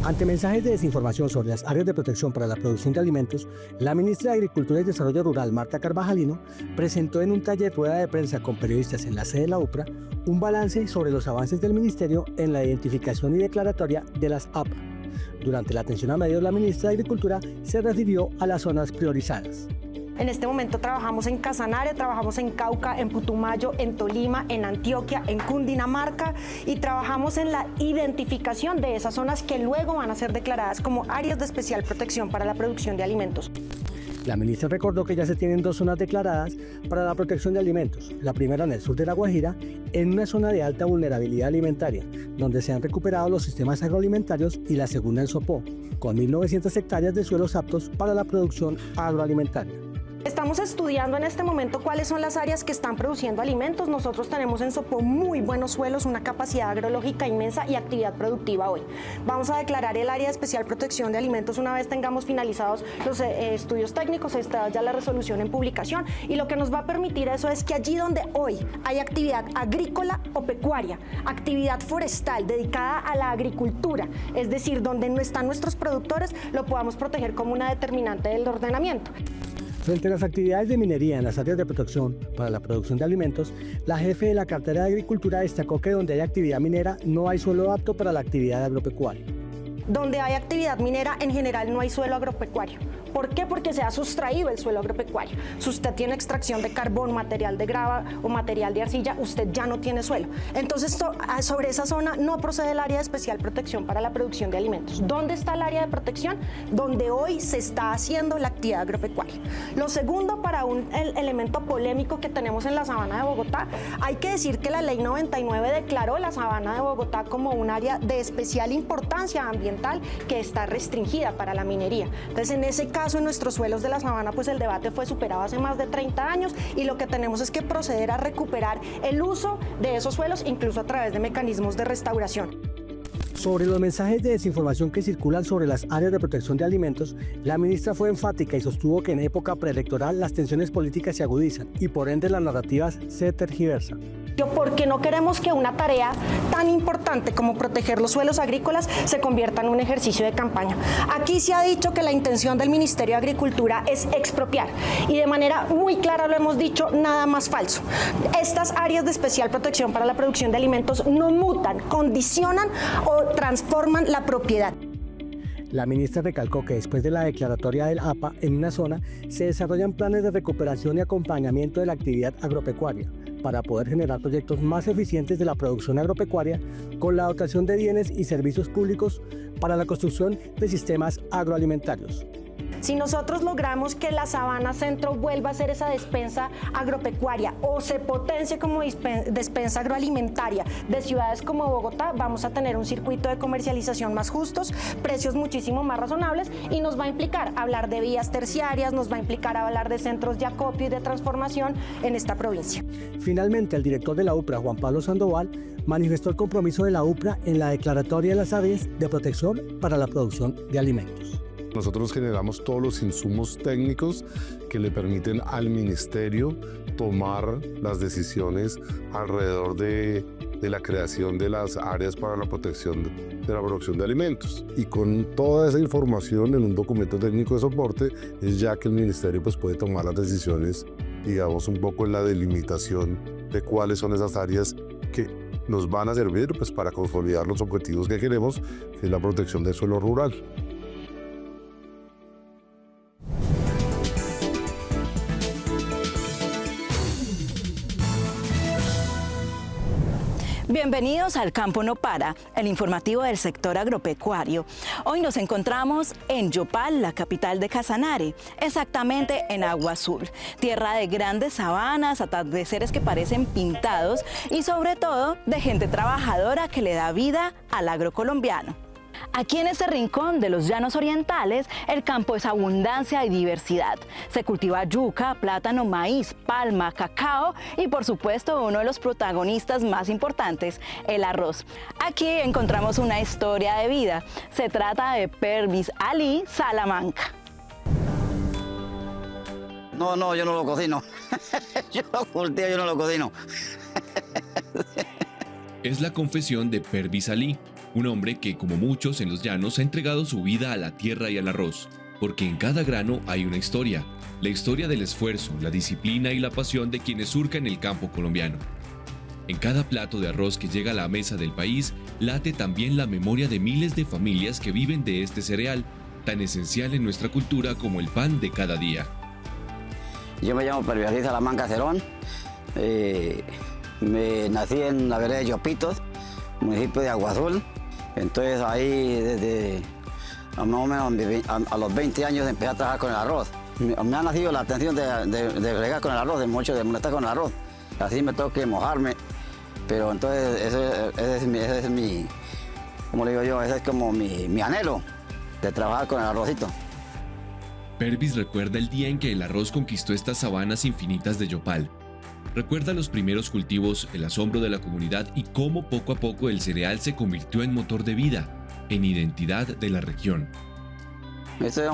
Ante mensajes de desinformación sobre las áreas de protección para la producción de alimentos, la ministra de Agricultura y Desarrollo Rural, Marta Carvajalino, presentó en un taller de rueda de prensa con periodistas en la sede de la UPRA un balance sobre los avances del ministerio en la identificación y declaratoria de las APA. Durante la atención a medios, la ministra de Agricultura se refirió a las zonas priorizadas. En este momento trabajamos en Casanare, trabajamos en Cauca, en Putumayo, en Tolima, en Antioquia, en Cundinamarca y trabajamos en la identificación de esas zonas que luego van a ser declaradas como áreas de especial protección para la producción de alimentos. La ministra recordó que ya se tienen 2 zonas declaradas para la protección de alimentos. La primera en el sur de La Guajira, en una zona de alta vulnerabilidad alimentaria, donde se han recuperado los sistemas agroalimentarios, y la segunda en Sopó, con 1.900 hectáreas de suelos aptos para la producción agroalimentaria. Estamos estudiando en este momento cuáles son las áreas que están produciendo alimentos. Nosotros tenemos en Sopó muy buenos suelos, una capacidad agrológica inmensa y actividad productiva hoy. Vamos a declarar el área de especial protección de alimentos una vez tengamos finalizados los estudios técnicos, está ya la resolución en publicación, y lo que nos va a permitir eso es que allí donde hoy hay actividad agrícola o pecuaria, actividad forestal dedicada a la agricultura, es decir, donde no están nuestros productores, lo podamos proteger como una determinante del ordenamiento. Frente a las actividades de minería en las áreas de protección para la producción de alimentos, la jefe de la cartera de Agricultura destacó que donde hay actividad minera no hay suelo apto para la actividad agropecuaria. Donde hay actividad minera, en general no hay suelo agropecuario. ¿Por qué? Porque se ha sustraído el suelo agropecuario. Si usted tiene extracción de carbón, material de grava o material de arcilla, usted ya no tiene suelo. Entonces, sobre esa zona no procede el área de especial protección para la producción de alimentos. ¿Dónde está el área de protección? Donde hoy se está haciendo la actividad agropecuaria. Lo segundo, para el elemento polémico que tenemos en la sabana de Bogotá, hay que decir que la ley 99 declaró la sabana de Bogotá como un área de especial importancia ambiental que está restringida para la minería. Entonces, en ese caso, en nuestros suelos de la sabana, pues el debate fue superado hace más de 30 años y lo que tenemos es que proceder a recuperar el uso de esos suelos, incluso a través de mecanismos de restauración. Sobre los mensajes de desinformación que circulan sobre las áreas de protección de alimentos, la ministra fue enfática y sostuvo que en época preelectoral las tensiones políticas se agudizan y por ende las narrativas se tergiversan. Porque no queremos que una tarea tan importante como proteger los suelos agrícolas se convierta en un ejercicio de campaña. Aquí se ha dicho que la intención del Ministerio de Agricultura es expropiar y de manera muy clara lo hemos dicho, nada más falso. Estas áreas de especial protección para la producción de alimentos no mutan, condicionan o transforman la propiedad. La ministra recalcó que después de la declaratoria del APA en una zona se desarrollan planes de recuperación y acompañamiento de la actividad agropecuaria para poder generar proyectos más eficientes de la producción agropecuaria con la dotación de bienes y servicios públicos para la construcción de sistemas agroalimentarios. Si nosotros logramos que la Sabana Centro vuelva a ser esa despensa agropecuaria o se potencie como despensa agroalimentaria de ciudades como Bogotá, vamos a tener un circuito de comercialización más justos, precios muchísimo más razonables y nos va a implicar hablar de vías terciarias, nos va a implicar hablar de centros de acopio y de transformación en esta provincia. Finalmente, el director de la UPRA, Juan Pablo Sandoval, manifestó el compromiso de la UPRA en la declaratoria de las áreas de protección para la producción de alimentos. Nosotros generamos todos los insumos técnicos que le permiten al ministerio tomar las decisiones alrededor de la creación de las áreas para la protección de la producción de alimentos. Y con toda esa información en un documento técnico de soporte es ya que el ministerio pues, puede tomar las decisiones, digamos, un poco en la delimitación de cuáles son esas áreas que nos van a servir pues, para consolidar los objetivos que queremos, que es la protección del suelo rural. Bienvenidos al Campo No Para, el informativo del sector agropecuario. Hoy nos encontramos en Yopal, la capital de Casanare, exactamente en Agua Azul, tierra de grandes sabanas, atardeceres que parecen pintados y sobre todo de gente trabajadora que le da vida al agro colombiano. Aquí en este rincón de los llanos orientales, el campo es abundancia y diversidad. Se cultiva yuca, plátano, maíz, palma, cacao y por supuesto uno de los protagonistas más importantes, el arroz. Aquí encontramos una historia de vida. Se trata de Pervis Ali Salamanca. No, yo no lo cocino. Yo lo cultivo, yo no lo cocino. Es la confesión de Pervis Ali, Un hombre que, como muchos en los llanos, ha entregado su vida a la tierra y al arroz, porque en cada grano hay una historia, la historia del esfuerzo, la disciplina y la pasión de quienes surcan el campo colombiano. En cada plato de arroz que llega a la mesa del país, late también la memoria de miles de familias que viven de este cereal, tan esencial en nuestra cultura como el pan de cada día. Yo me llamo Pervialis Salamanca Cerón, me nací en la vereda de Yopitos, municipio de Agua Azul. Entonces ahí desde más o menos a los 20 años empecé a trabajar con el arroz. Me ha nacido la atención de bregar con el arroz, de molestar con el arroz. Así me tengo que mojarme, pero entonces ese es mi, como le digo yo, ese es como mi anhelo de trabajar con el arrocito. Pervis recuerda el día en que el arroz conquistó estas sabanas infinitas de Yopal. Recuerda los primeros cultivos, el asombro de la comunidad y cómo poco a poco el cereal se convirtió en motor de vida, en identidad de la región. Esto era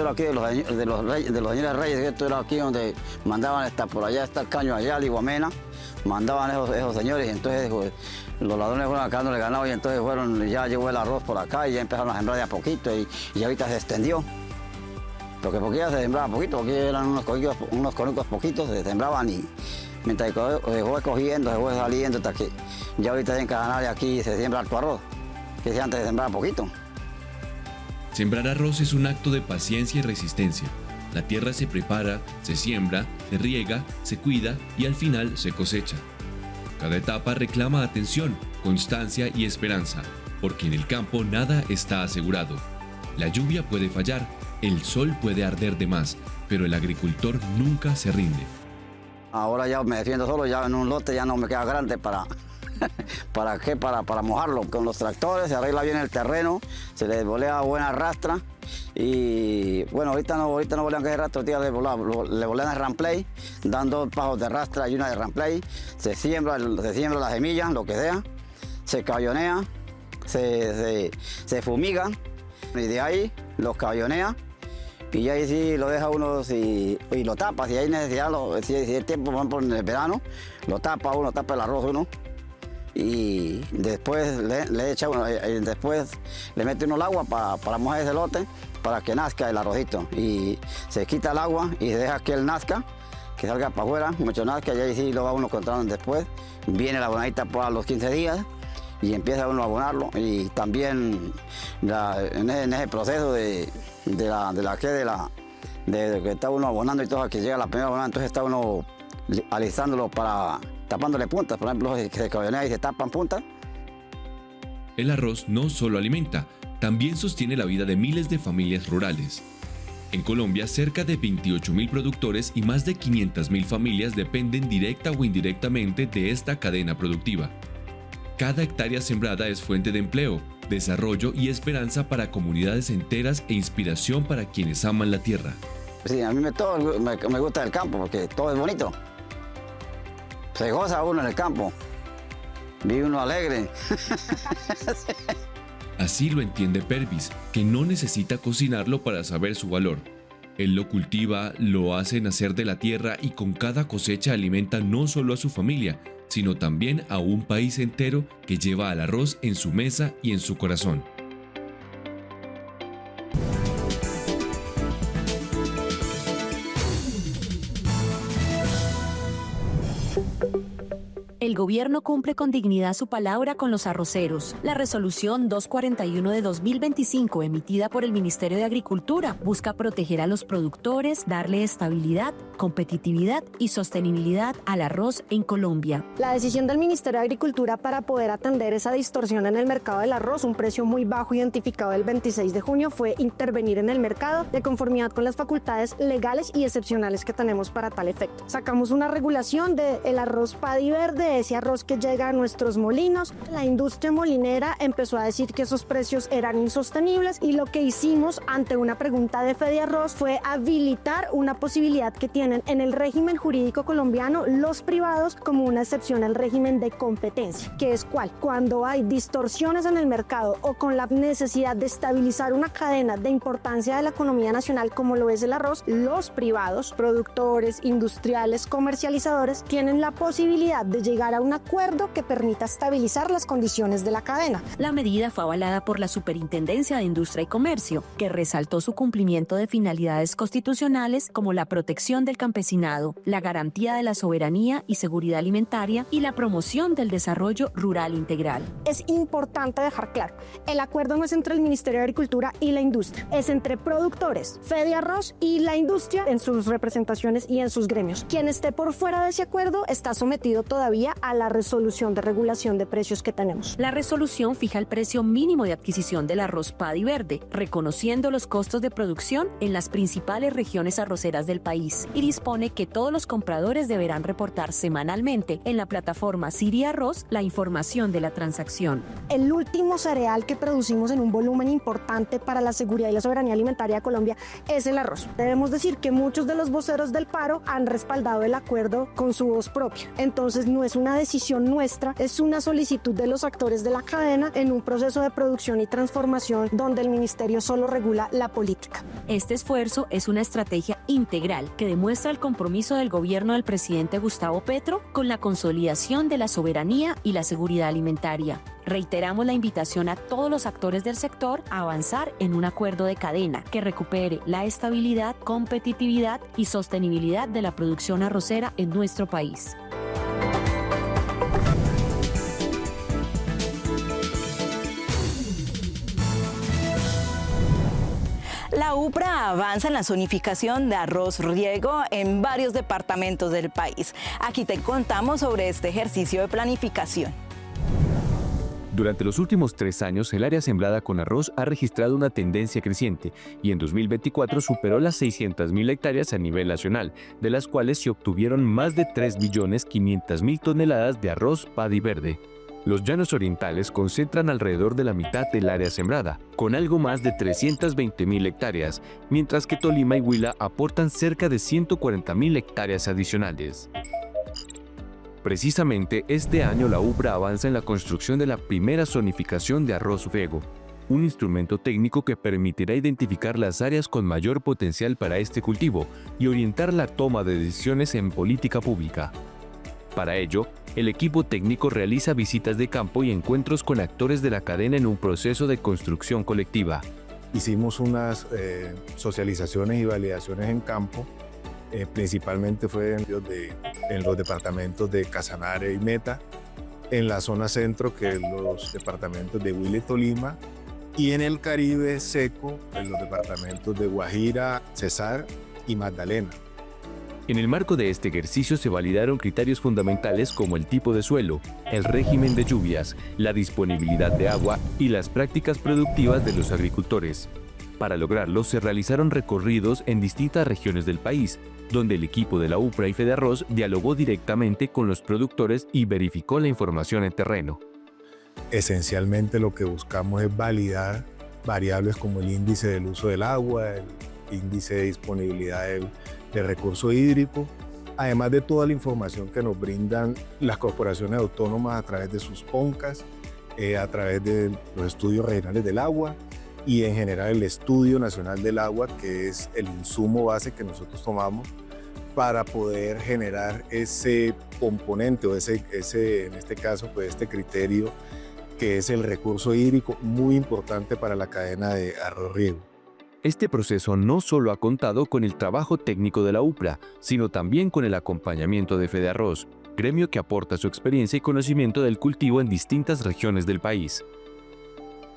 aquí de los señores reyes, esto era aquí donde mandaban por allá está el caño allá, Liguamena, mandaban esos señores y entonces pues, los ladrones fueron sacándole ganado y entonces ya llegó el arroz por acá y ya empezaron a sembrar de a poquito y ahorita se extendió. Porque ya se sembraba poquito, porque eran unos conejos poquitos, se sembraban y mientras se fue cogiendo, se fue saliendo hasta que ya ahorita en Casanare aquí se siembra harto arroz, que antes se sembraba poquito. Sembrar arroz es un acto de paciencia y resistencia. La tierra se prepara, se siembra, se riega, se cuida y al final se cosecha. Cada etapa reclama atención, constancia y esperanza, porque en el campo nada está asegurado. La lluvia puede fallar, el sol puede arder de más, pero el agricultor nunca se rinde. Ahora ya me defiendo solo, ya en un lote ya no me queda grande para mojarlo. Con los tractores se arregla bien el terreno, se le volea buena rastra y bueno, ahorita no volean que es rastra, le volean el ramplay, dan 2 pajos de rastra y una de ramplay, se siembra la semilla, lo que sea, se cabionea, se fumiga y de ahí los cabionea y ahí sí lo deja uno y lo tapa, si hay necesidad, si hay tiempo, por ejemplo en el verano, lo tapa el arroz uno. Y después después le mete uno el agua para mojar ese lote para que nazca el arrocito y se quita el agua y se deja que él nazca, que salga para afuera, mucho nazca y ahí sí lo va uno controlando después. Viene la abonadita por los 15 días y empieza uno a abonarlo y también en ese proceso de que está uno abonando y todo, que llega la primera abonada, entonces está uno alisándolo tapándole puntas, por ejemplo, que se cabionea y se tapan puntas. El arroz no solo alimenta, también sostiene la vida de miles de familias rurales. En Colombia, cerca de 28.000 productores y más de 500.000 familias dependen directa o indirectamente de esta cadena productiva. Cada hectárea sembrada es fuente de empleo, desarrollo y esperanza para comunidades enteras e inspiración para quienes aman la tierra. Sí, a mí me gusta el campo porque todo es bonito. Se goza uno en el campo, vive uno alegre. Así lo entiende Pervis, que no necesita cocinarlo para saber su valor. Él lo cultiva, lo hace nacer de la tierra y con cada cosecha alimenta no solo a su familia, sino también a un país entero que lleva al arroz en su mesa y en su corazón. El gobierno cumple con dignidad su palabra con los arroceros. La resolución 241 de 2025, emitida por el Ministerio de Agricultura, busca proteger a los productores, darle estabilidad, competitividad y sostenibilidad al arroz en Colombia. La decisión del Ministerio de Agricultura para poder atender esa distorsión en el mercado del arroz, un precio muy bajo identificado el 26 de junio, fue intervenir en el mercado de conformidad con las facultades legales y excepcionales que tenemos para tal efecto. Sacamos una regulación del arroz paddy verde, ese arroz que llega a nuestros molinos. La industria molinera empezó a decir que esos precios eran insostenibles y lo que hicimos ante una pregunta de Fediarroz fue habilitar una posibilidad que tienen en el régimen jurídico colombiano los privados como una excepción al régimen de competencia, que es cuál, cuando hay distorsiones en el mercado o con la necesidad de estabilizar una cadena de importancia de la economía nacional como lo es el arroz, los privados, productores, industriales, comercializadores, tienen la posibilidad de llegar a un acuerdo que permita estabilizar las condiciones de la cadena. La medida fue avalada por la Superintendencia de Industria y Comercio, que resaltó su cumplimiento de finalidades constitucionales como la protección del campesinado, la garantía de la soberanía y seguridad alimentaria y la promoción del desarrollo rural integral. Es importante dejar claro, el acuerdo no es entre el Ministerio de Agricultura y la industria, es entre productores, FEDIARROZ y la industria en sus representaciones y en sus gremios. Quien esté por fuera de ese acuerdo está sometido todavía a la resolución de regulación de precios que tenemos. La resolución fija el precio mínimo de adquisición del arroz Paddy Verde, reconociendo los costos de producción en las principales regiones arroceras del país, y dispone que todos los compradores deberán reportar semanalmente en la plataforma Siri Arroz la información de la transacción. El último cereal que producimos en un volumen importante para la seguridad y la soberanía alimentaria de Colombia es el arroz. Debemos decir que muchos de los voceros del paro han respaldado el acuerdo con su voz propia. Entonces no es una decisión nuestra, es una solicitud de los actores de la cadena en un proceso de producción y transformación donde el ministerio solo regula la política. Este esfuerzo es una estrategia integral que demuestra el compromiso del gobierno del presidente Gustavo Petro con la consolidación de la soberanía y la seguridad alimentaria. Reiteramos la invitación a todos los actores del sector a avanzar en un acuerdo de cadena que recupere la estabilidad, competitividad y sostenibilidad de la producción arrocera en nuestro país. La UPRA avanza en la zonificación de arroz riego en varios departamentos del país. Aquí te contamos sobre este ejercicio de planificación. Durante los últimos 3 años, el área sembrada con arroz ha registrado una tendencia creciente y en 2024 superó las 600.000 hectáreas a nivel nacional, de las cuales se obtuvieron más de 3.500.000 toneladas de arroz Paddy Verde. Los llanos orientales concentran alrededor de la mitad del área sembrada, con algo más de 320.000 hectáreas, mientras que Tolima y Huila aportan cerca de 140.000 hectáreas adicionales. Precisamente este año la UPRA avanza en la construcción de la primera zonificación de arroz riego, un instrumento técnico que permitirá identificar las áreas con mayor potencial para este cultivo y orientar la toma de decisiones en política pública. Para ello, el equipo técnico realiza visitas de campo y encuentros con actores de la cadena en un proceso de construcción colectiva. Hicimos unas socializaciones y validaciones en campo, principalmente fue en los departamentos de Casanare y Meta, en la zona centro, que es los departamentos de Huila y Tolima, y en el Caribe seco, en los departamentos de Guajira, Cesar y Magdalena. En el marco de este ejercicio se validaron criterios fundamentales como el tipo de suelo, el régimen de lluvias, la disponibilidad de agua y las prácticas productivas de los agricultores. Para lograrlo se realizaron recorridos en distintas regiones del país, donde el equipo de la UPRA y FEDIARROZ dialogó directamente con los productores y verificó la información en terreno. Esencialmente lo que buscamos es validar variables como el índice del uso del agua, el índice de disponibilidad de recurso hídrico, además de toda la información que nos brindan las corporaciones autónomas a través de sus PONCAs, a través de los estudios regionales del agua y en general el Estudio Nacional del Agua, que es el insumo base que nosotros tomamos para poder generar ese componente o ese en este caso, pues este criterio que es el recurso hídrico, muy importante para la cadena de arroz riego. Este proceso no solo ha contado con el trabajo técnico de la UPRA, sino también con el acompañamiento de FEDIARROZ, gremio que aporta su experiencia y conocimiento del cultivo en distintas regiones del país.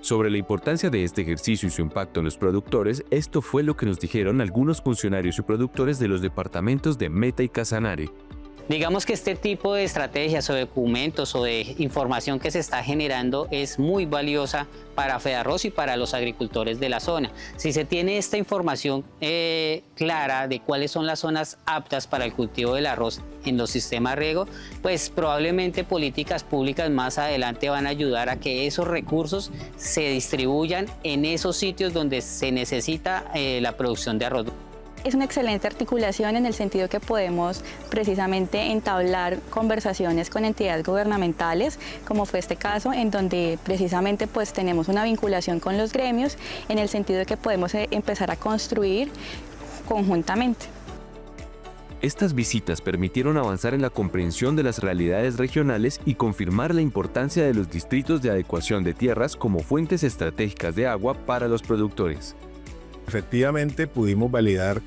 Sobre la importancia de este ejercicio y su impacto en los productores, esto fue lo que nos dijeron algunos funcionarios y productores de los departamentos de Meta y Casanare. Digamos que este tipo de estrategias o documentos o de información que se está generando es muy valiosa para FEDIARROZ y para los agricultores de la zona. Si se tiene esta información clara de cuáles son las zonas aptas para el cultivo del arroz en los sistemas riego, pues probablemente políticas públicas más adelante van a ayudar a que esos recursos se distribuyan en esos sitios donde se necesita la producción de arroz. Es una excelente articulación en el sentido que podemos precisamente entablar conversaciones con entidades gubernamentales, como fue este caso, en donde precisamente pues tenemos una vinculación con los gremios, en el sentido de que podemos empezar a construir conjuntamente. Estas visitas permitieron avanzar en la comprensión de las realidades regionales y confirmar la importancia de los distritos de adecuación de tierras como fuentes estratégicas de agua para los productores. Efectivamente, pudimos validar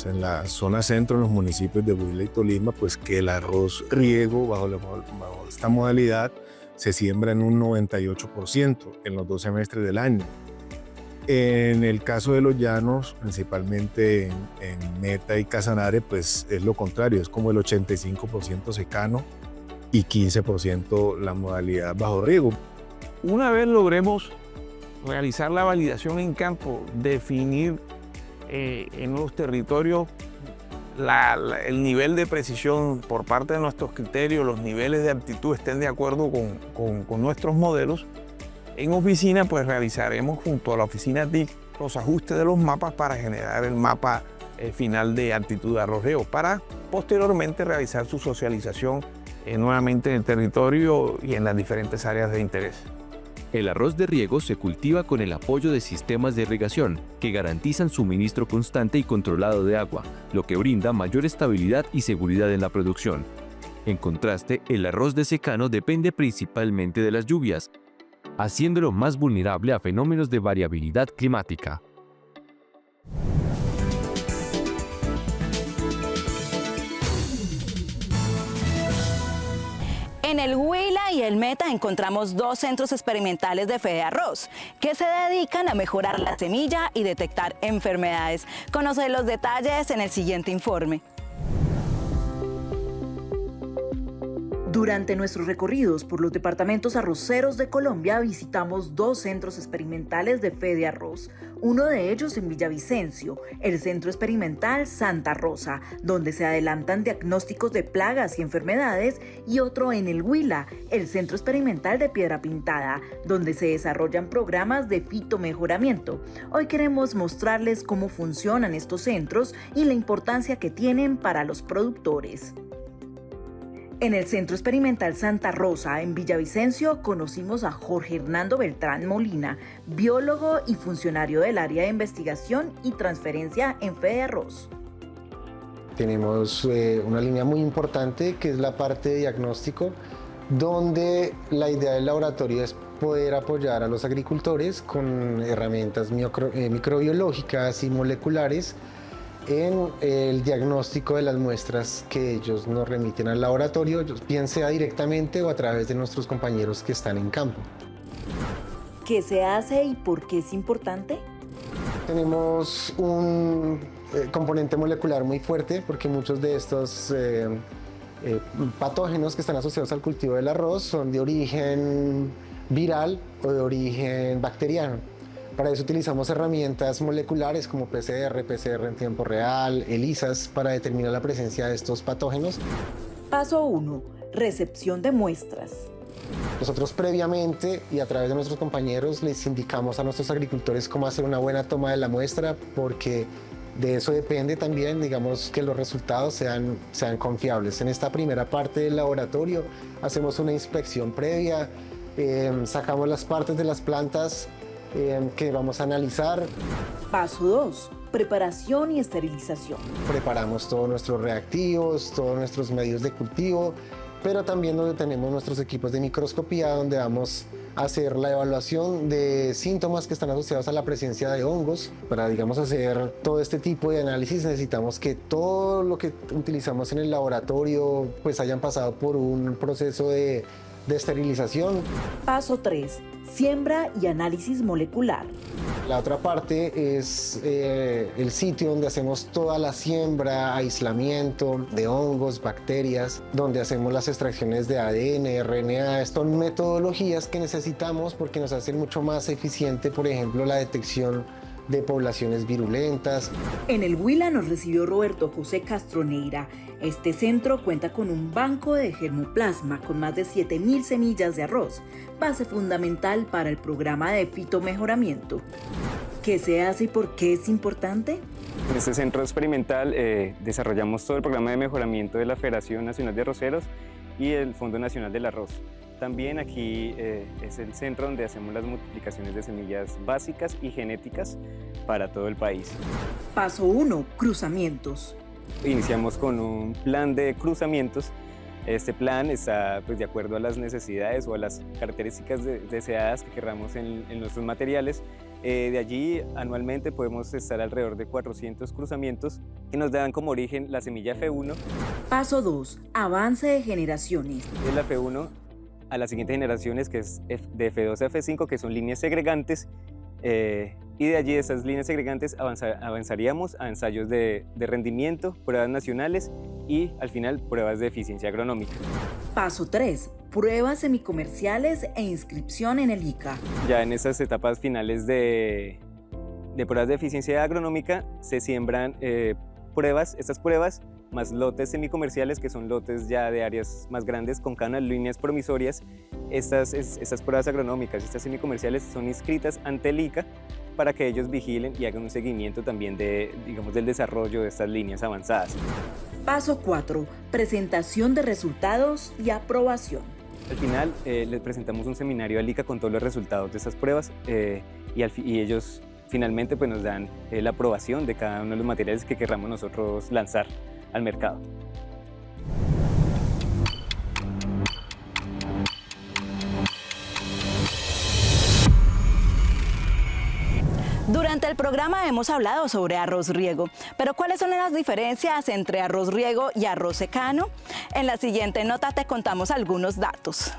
en la zona centro, en los municipios de Huila y Tolima, pues que el arroz riego bajo esta modalidad se siembra en un 98% en los 2 semestres del año. En el caso de los llanos, principalmente en Meta y Casanare, pues es lo contrario, es como el 85% secano y 15% la modalidad bajo riego. Una vez logremos realizar la validación en campo, definir en los territorios el nivel de precisión por parte de nuestros criterios, los niveles de aptitud estén de acuerdo con nuestros modelos, en oficina pues realizaremos junto a la oficina TIC los ajustes de los mapas para generar el mapa final de aptitud de arroz riego, para posteriormente realizar su socialización nuevamente en el territorio y en las diferentes áreas de interés. El arroz de riego se cultiva con el apoyo de sistemas de irrigación que garantizan suministro constante y controlado de agua, lo que brinda mayor estabilidad y seguridad en la producción. En contraste, el arroz de secano depende principalmente de las lluvias, haciéndolo más vulnerable a fenómenos de variabilidad climática. En el Huila y el Meta encontramos 2 centros experimentales de Fedearroz que se dedican a mejorar la semilla y detectar enfermedades. Conoce los detalles en el siguiente informe. Durante nuestros recorridos por los departamentos arroceros de Colombia visitamos 2 centros experimentales de Fedearroz, uno de ellos en Villavicencio, el Centro Experimental Santa Rosa, donde se adelantan diagnósticos de plagas y enfermedades, y otro en el Huila, el Centro Experimental de Piedra Pintada, donde se desarrollan programas de fitomejoramiento. Hoy queremos mostrarles cómo funcionan estos centros y la importancia que tienen para los productores. En el Centro Experimental Santa Rosa, en Villavicencio, conocimos a Jorge Hernando Beltrán Molina, biólogo y funcionario del área de investigación y transferencia en Fedearroz. Tenemos una línea muy importante que es la parte de diagnóstico, donde la idea del laboratorio es poder apoyar a los agricultores con herramientas microbiológicas y moleculares en el diagnóstico de las muestras que ellos nos remiten al laboratorio, bien sea directamente o a través de nuestros compañeros que están en campo. ¿Qué se hace y por qué es importante? Tenemos un componente molecular muy fuerte porque muchos de estos patógenos que están asociados al cultivo del arroz son de origen viral o de origen bacteriano. Para eso utilizamos herramientas moleculares como PCR en tiempo real, ELISAs, para determinar la presencia de estos patógenos. Paso 1. Recepción de muestras. Nosotros previamente y a través de nuestros compañeros les indicamos a nuestros agricultores cómo hacer una buena toma de la muestra, porque de eso depende también, digamos, que los resultados sean confiables. En esta primera parte del laboratorio hacemos una inspección previa, sacamos las partes de las plantas que vamos a analizar. Paso 2. Preparación y esterilización. Preparamos todos nuestros reactivos, todos nuestros medios de cultivo, pero también donde tenemos nuestros equipos de microscopía, donde vamos a hacer la evaluación de síntomas que están asociados a la presencia de hongos. Para, digamos, hacer todo este tipo de análisis necesitamos que todo lo que utilizamos en el laboratorio pues hayan pasado por un proceso de esterilización. Paso 3. Siembra y análisis molecular. La otra parte es el sitio donde hacemos toda la siembra, aislamiento de hongos, bacterias, donde hacemos las extracciones de ADN, RNA. Son metodologías que necesitamos porque nos hacen mucho más eficiente, por ejemplo, la detección de poblaciones virulentas. En el Huila nos recibió Roberto José Castroneira. Este centro cuenta con un banco de germoplasma con más de 7.000 semillas de arroz, base fundamental para el programa de fitomejoramiento. ¿Qué se hace y por qué es importante? En este centro experimental desarrollamos todo el programa de mejoramiento de la Federación Nacional de Arroceros y el Fondo Nacional del Arroz. También aquí es el centro donde hacemos las multiplicaciones de semillas básicas y genéticas para todo el país. Paso 1. Cruzamientos. iniciamos con un plan de cruzamientos. Este plan está pues, de acuerdo a las necesidades o a las características deseadas que queramos en nuestros materiales. De allí anualmente podemos estar alrededor de 400 cruzamientos que nos dan como origen la semilla F1. Paso 2. Avance de generaciones. De la F1 a las siguientes generaciones, que es de F2 a F5, que son líneas segregantes. Y de allí, de esas líneas segregantes, avanzaríamos a ensayos de rendimiento, pruebas nacionales y al final pruebas de eficiencia agronómica. Paso 3. Pruebas semicomerciales e inscripción en el ICA. Ya en esas etapas finales de pruebas de eficiencia agronómica se siembran estas pruebas más lotes semicomerciales, que son lotes ya de áreas más grandes con cada líneas promisorias. Estas pruebas agronómicas, estas semicomerciales, son inscritas ante el ICA para que ellos vigilen y hagan un seguimiento también del desarrollo de estas líneas avanzadas. Paso 4. Presentación de resultados y aprobación. Al final les presentamos un seminario al ICA con todos los resultados de estas pruebas y ellos finalmente pues, nos dan la aprobación de cada uno de los materiales que querramos nosotros lanzar al mercado. Durante el programa hemos hablado sobre arroz riego, pero ¿cuáles son las diferencias entre arroz riego y arroz secano? En la siguiente nota te contamos algunos datos.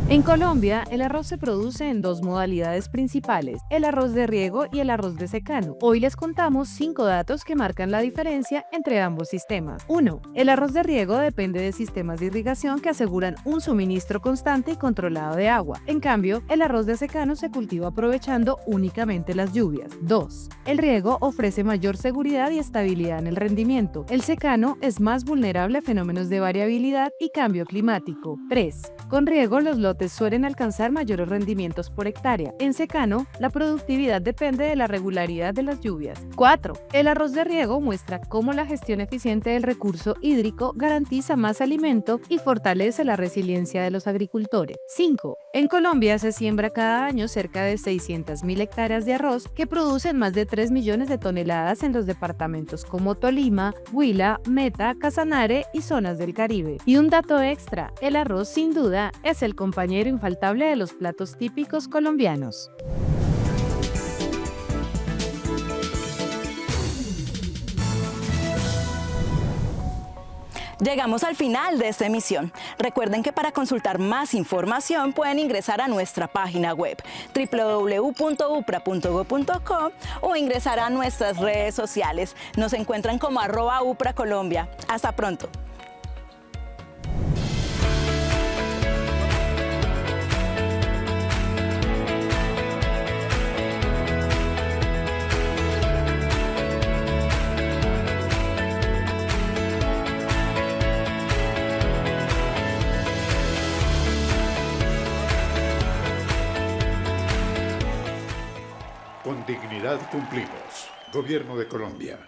En Colombia, el arroz se produce en dos modalidades principales, el arroz de riego y el arroz de secano. Hoy les contamos 5 datos que marcan la diferencia entre ambos sistemas. 1. El arroz de riego depende de sistemas de irrigación que aseguran un suministro constante y controlado de agua. En cambio, el arroz de secano se cultiva aprovechando únicamente las lluvias. 2. El riego ofrece mayor seguridad y estabilidad en el rendimiento. El secano es más vulnerable a fenómenos de variabilidad y cambio climático. 3. Con riego, los lotes suelen alcanzar mayores rendimientos por hectárea. En secano, la productividad depende de la regularidad de las lluvias. 4. El arroz de riego muestra cómo la gestión eficiente del recurso hídrico garantiza más alimento y fortalece la resiliencia de los agricultores. 5. En Colombia se siembra cada año cerca de 600.000 hectáreas de arroz que producen más de 3 millones de toneladas en los departamentos como Tolima, Huila, Meta, Casanare y zonas del Caribe. Y un dato extra, el arroz sin duda es el compañero infaltable de los platos típicos colombianos. Llegamos al final de esta emisión. Recuerden que para consultar más información pueden ingresar a nuestra página web www.upra.go.co o ingresar a nuestras redes sociales. Nos encuentran como @UPRAColombia. Hasta pronto. Con dignidad cumplimos. Gobierno de Colombia.